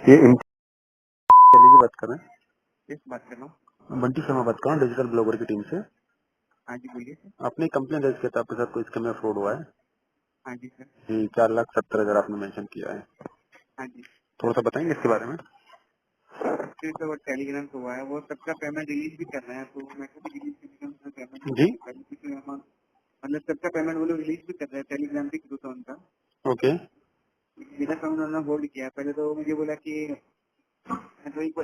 ये इंटेली बात कर रहे हैं। किस बात कर रहा हूँ? बंटी शर्मा बात कर रहा हूँ, डिजिटल ब्लॉगर की टीम से। हाँ जी बोलिए सर। आपने कंप्लेन दर्ज किया था, आपके साथ कोई स्कैम में फ्रॉड हुआ है हाँ जी सर। जी। 4,70,000 आपने मेंशन किया है। हाँ जी। थोड़ा सा बताएंगे इसके बारे में? फिर तो वो टेलीग्राम से हुआ है, वो सबका पेमेंट रिलीज भी कर रहे हैं, तो मेरे को भी रिलीज करने का उनका पेमेंट जी। चाहिए पहले, क्योंकि हम मतलब सबका पेमेंट वो लोग रिलीज भी कर रहे हैं, टेलीग्राम भी थ्रू था उनका। ओके। मेरा पेमेंट उन्होंने होल्ड किया है। पहले तो वो मुझे बोला कि मैं तो एक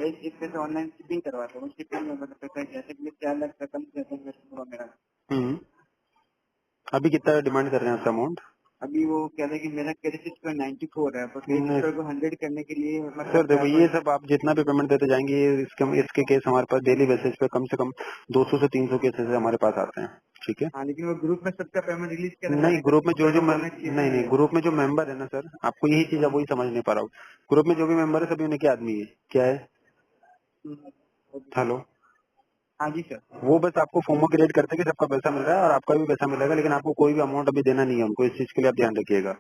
पैसे ऑनलाइन शिपिंग करवाता हूँ, शिपिंग में मतलब पैसा जैसे कि 4 लाख का कम से कम हुआ मेरा। हम्म। अभी कितना डिमांड कर रहे हैं आपका अमाउंट? अभी वो कह रहे हैं कि मेरा क्रेडिट स्कोर 94 है, तो क्रेडिट नहीं स्कोर को 100 करने के लिए मतलब सर, देखो चार ये पाँच सब आप जितना भी पेमेंट देते जाएंगे, इसके केस हमारे पास डेली बेसिस पे कम से कम 200 से 300 केसेस हमारे पास आते हैं। ठीक है। हाँ, लेकिन वो ग्रुप में सबका पेमेंट रिलीज कर रहे हैं, नहीं, मैंने कहा ग्रुप में सबको जो जो पेमेंट होना चाहिए नहीं नहीं, ग्रुप में जो मेंबर है ना सर, आपको यही चीज आप वही समझ नहीं पा रहा हूँ। ग्रुप में जो भी मेंबर है सभी उन्हीं के आदमी है। क्या है? था। हेलो। हाँ जी सर। वो बस आपको फोमो क्रिएट करते हैं कि सबका पैसा मिल रहा है और आपका भी पैसा मिलेगा, लेकिन आपको कोई भी अमाउंट अभी देना नहीं है उनको। इस चीज के लिए आप ध्यान रखिएगा।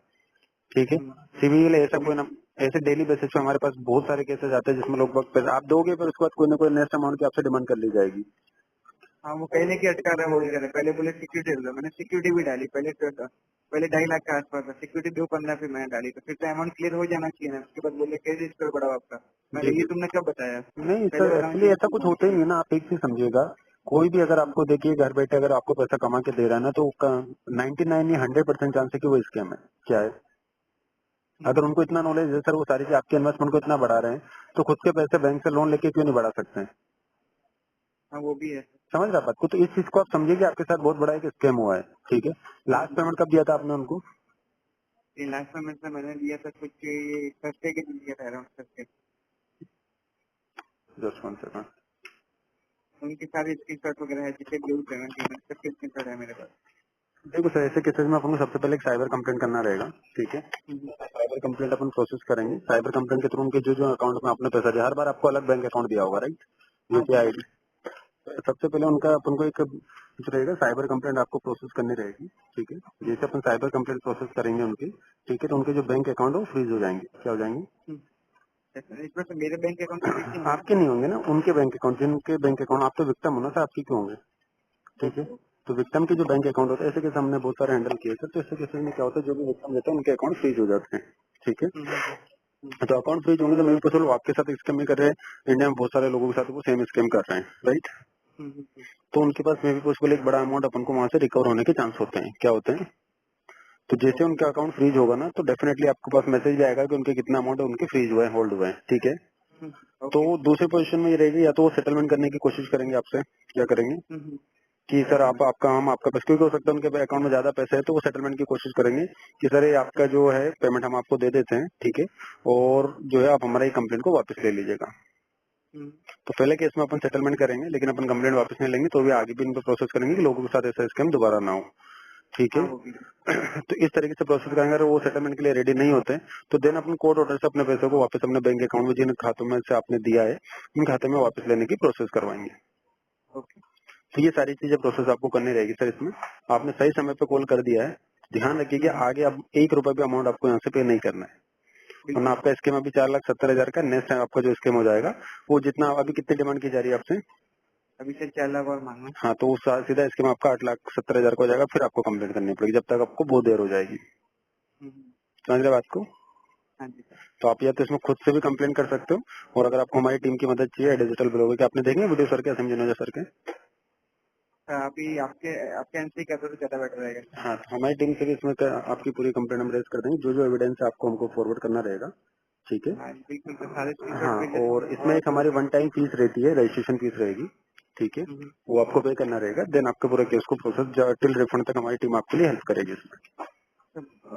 ठीक है। सिविल ऐसा कोई ना, ऐसे डेली बेसिस पे हमारे पास बहुत सारे केसेस आते हैं जिसमें लोग पैसा आप दोगे, पर उसके बाद कोई ना कोई नेक्स्ट अमाउंट की आपसे डिमांड कर ली जाएगी। हाँ, वो पहले की अटका रहे होल्ड कर रहे, पहले बोले सिक्योरिटी दो, मैंने सिक्योरिटी भी डाली, पहले 2.5 लाख के आसपास था, सिक्योरिटी 2.15 फिर मैंने डाली, तो फिर तो अमाउंट क्लियर हो जाना चाहिए ना। उसके बाद बोले क्रेडिट स्कोर बढ़ाओ आपका। जी मैंने ये जी। तुमने कब बताया? नहीं पहले सर, बताना एक्चुअली चाहिए। ऐसा कुछ होता ही नहीं है ना। आप एक चीज समझिएगा, कोई भी अगर आपको देखिए घर बैठे अगर आपको पैसा कमा के दे रहा है ना, तो 99 या 100% चांस है कि वो स्कैम है। क्या है? अगर उनको इतना नॉलेज है सर, वो सारी चीज आपके इन्वेस्टमेंट को इतना बढ़ा रहे हैं, तो खुद के पैसे बैंक से लोन लेके क्यों नहीं बढ़ा सकते हैं? हाँ, वो भी है। समझ रहा बात को? तो इस चीज को आप समझिए कि आपके साथ बहुत बड़ा एक स्कैम हुआ है। ठीक है। लास्ट पेमेंट कब दिया था आपने उनको? ये लास्ट में मैंने लिया था कुछ, ये थर्सडे के दिन लिया था, around Thursday. Just one second. उनके सारे स्क्रीन शॉट वगैरह है, जितने भी पेमेंट सबके स्क्रीन शॉट है मेरे पास। देखो सर, ऐसे केसेस में अपन को सबसे पहले एक साइबर कंप्लेंट करना रहेगा। ठीक है। हम्म, साइबर कंप्लेंट अपन प्रोसेस करेंगे। साइबर कंप्लेंट के थ्रू उनके जो जो अकाउंट में आपने पैसा दिया, हर बार आपको अलग बैंक अकाउंट दिया होगा, राइट? हाँ जी यूपीआई हाँ आईडी। जी। सबसे पहले उनका अपन को एक जो रहेगा, साइबर कंप्लेंट आपको प्रोसेस करनी रहेगी। ठीक है। जैसे अपन साइबर कंप्लेंट प्रोसेस करेंगे उनकी, ठीक है, तो उनके जो बैंक अकाउंट है वो फ्रीज हो जाएंगे। क्या हो जाएंगे? हम्म, इसमें तो मेरे बैंक अकाउंट तो फ्रीज नहीं होंगे ना? आपके नहीं होंगे ना, उनके बैंक अकाउंट, जिनके बैंक अकाउंट, आप तो विक्टिम हो ना सर, आपकी क्यों होंगे? ठीक है। Okay okay. तो विक्टिम के जो बैंक अकाउंट होते हैं, ऐसे केस हमने बहुत सारे हैंडल किए सर। तो ऐसे केसेस में क्या होता है, जो भी विक्टिम रहता है उनके अकाउंट फ्रीज हो जाते हैं। ठीक है। हम्म, हम्म, हम्म, तो अकाउंट फ्रीज होंगे तो मैं भी चलो आपके साथ स्कैम नहीं कर रहे हैं, इंडिया में बहुत सारे लोगों के साथ वो सेम स्कैम कर रहे हैं, राइट? हम्म, तो उनके पास मे भी पॉसिबल एक बड़ा अमाउंट अपन को वहां से रिकवर होने के चांस होते हैं। क्या होते हैं? तो जैसे ओके उनका अकाउंट फ्रीज होगा ना, तो डेफिनेटली आपके पास मैसेज भी आएगा कि उनके कितना अमाउंट है, उनके फ्रीज हुए हैं, होल्ड हुए हैं। ठीक है। तो ओके। दूसरी पोजीशन में ये रहेगी, या तो वो सेटलमेंट करने की कोशिश करेंगे आपसे। क्या करेंगे कि सर आप सेटलमेंट। आपका हम आपका पैसा, क्योंकि हो सकता है उनके अकाउंट में ज्यादा पैसा है, तो वो सेटलमेंट की कोशिश करेंगे कि सर ये आपका जो है पेमेंट हम आपको दे देते हैं। ठीक है। और जो है आप हमारा ये कंप्लेंट को वापस ले लीजिएगा। तो पहले केस में अपन सेटलमेंट करेंगे, लेकिन अपन कंप्लेंट वापस नहीं लेंगे, तो भी आगे भी इन पर प्रोसेस करेंगे कि लोगों के साथ ऐसा स्कैम दोबारा ना हो। ठीक हाँ, है। वो भी। तो इस तरीके से प्रोसेस करेंगे। अगर वो सेटलमेंट के लिए रेडी नहीं होते, तो देन अपन कोर्ट ऑर्डर से अपने पैसे को वापस अपने बैंक अकाउंट में, जिन खातों में से आपने दिया है, उन खाते में वापस लेने की प्रोसेस करवाएंगे। ओके। तो ये सारी चीजें प्रोसेस आपको करनी रहेगी सर। इसमें आपने सही समय पे कॉल कर दिया है। ध्यान रखिए कि आगे अब 1 रुपए भी अमाउंट आपको यहाँ से पे नहीं करना है, वरना बिल्कुल आपका स्कीम अभी 4,70,000 का, नेक्स्ट टाइम आपका जो स्कीम हो जाएगा वो जितना अभी कितनी डिमांड की जा रही है आपसे? अभी से 4 लाख और मांगना। हाँ, तो उस सीधा स्कीम आपका 8,70,000 का हो जाएगा, फिर आपको कंप्लेंट करनी पड़ेगी, जब तक आपको बहुत देर हो जाएगी। समझ रहे बात को? हाँ जी सर। तो आप या तो इसमें खुद से भी कंप्लेंट कर सकते हो, और अगर आपको हमारी टीम की मदद चाहिए डिजिटल ब्लॉगर के, आपने देखे वीडियो सर के, असीम जुनेजा सर के? अभी आपके आपके एंट्री का तो ज्यादा बेटर रहेगा। हाँ, तो हमारी टीम से भी इसमें आपकी पूरी कंप्लेंट हम रेज कर देंगे, जो जो एविडेंस है आपको हमको फॉरवर्ड करना रहेगा। ठीक है। हाँ बिल्कुल सर, सारे स्क्रीनशॉट हाँ, भेज देते और हैं इसमें और एक हमारी वन टाइम फीस रहती है, रजिस्ट्रेशन फीस रहेगी। ठीक है। वो आपको पे करना रहेगा, देन आपके पूरे केस को प्रोसेस टिल रिफंड तक हमारी टीम आपके लिए हेल्प करेगी इसमें।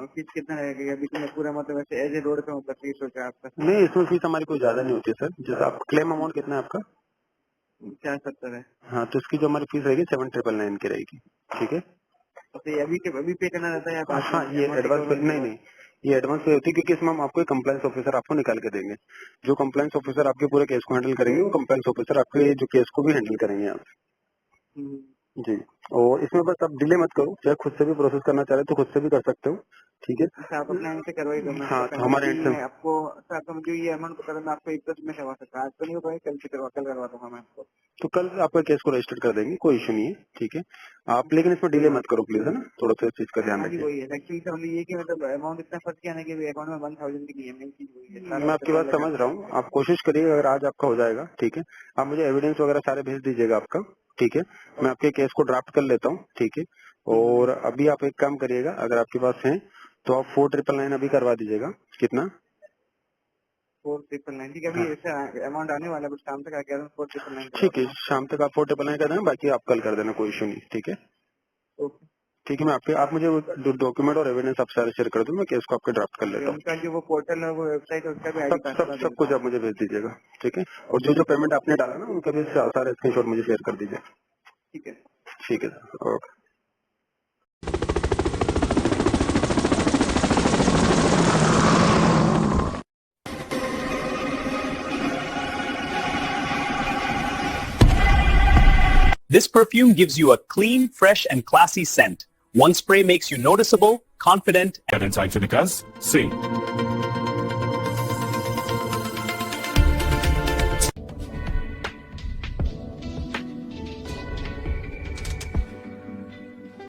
फीस कितना रहेगा? अभी तो मैं पूरा मतलब वैसे एज ए रोड पे हूँ, 25 सोचा आपका। नहीं, इसमें फीस हमारी कोई ज्यादा नहीं होती है सर। जैसे आपका क्लेम अमाउंट कितना है आपका? 470 है। हाँ, तो इसकी जो हमारी फीस रहेगी 7,999 की रहेगी। ठीक है। तो ये अभी पे करना रहता है या बाद में हाँ, ये अमाउंट एडवांस रिकवर पे होने के नहीं बाद? नहीं, ये एडवांस पे होती है, क्योंकि इसमें हम आपको कंप्लायंस ऑफिसर आपको निकाल के देंगे। जो कंप्लायंस ऑफिसर आपके पूरे केस को हैंडल करेंगे, वो कंप्लायंस ऑफिसर आपके जो केस को भी हैंडल करेंगे आप। जी। और इसमें बस आप डिले मत करो, चाहे खुद से भी प्रोसेस करना चाह रहे तो खुद से भी कर सकते हो, ठीक है। अच्छा आप अपने एंड से करवाई दो, मैं हाँ, तो हमारे एंड से आपको अच्छा तो मुझे ये अमाउंट बता दो, मैं आपको 1 में करवा सकता हूँ, आज तो नहीं हो पाएगा, कल करवा दूंगा मैं आपको। तो कल आपका केस को रजिस्टर कर देंगे, कोई इशू नहीं है, ठीक है। आप लेकिन इसमें डिले मत करो प्लीज, है ना, थोड़ा सा इस चीज का ध्यान हाँ जी रखिए। वही है, एक्चुअली सर ये कि मतलब अमाउंट इतना फंस गया ना कि अकाउंट में 1000 की नहीं है, मेन चीज वही है। सारा मैं आपकी बात समझ रहा हूँ, आप कोशिश करिए, अगर आज आपका हो जाएगा, ठीक है। आप मुझे एविडेंस वगैरह सारे भेज दीजिएगा आपका, ठीक है। मैं आपके केस को ड्राफ्ट कर लेता हूँ, ठीक है। और अभी आप एक काम करिएगा, अगर आपके पास है तो आप 4999 अभी करवा दीजिएगा। कितना? 4999, ठीक है। अभी हाँ, ऐसा अमाउंट आने वाला है, बस शाम तक आ गया, 4999 करवा ठीक है, दूंगा। शाम तक आप 4999 कर देना, बाकी आप कल कर देना, कोई इशू नहीं, ठीक है। ओके। ठीक है, मैं आपके आप मुझे डॉक्यूमेंट और एविडेंस आप सारे शेयर कर दो, मैं केस को आपके ड्राफ्ट कर ये लेता हूँ। उनका जो वो पोर्टल है, वो वेबसाइट है, उसका भी आईडी सब सब पासवर्ड सब देता कुछ हूँ आप मैं। मुझे भेज दीजिएगा, ठीक है। और जो जो पेमेंट आपने डाला ना, उनका भी सारे स्क्रीनशॉट मुझे शेयर कर दीजिए। ठीक है। ठीक है sir, okay. This perfume gives you a clean, fresh, and classy scent. One spray makes you noticeable, confident, Get inside Finikas. C.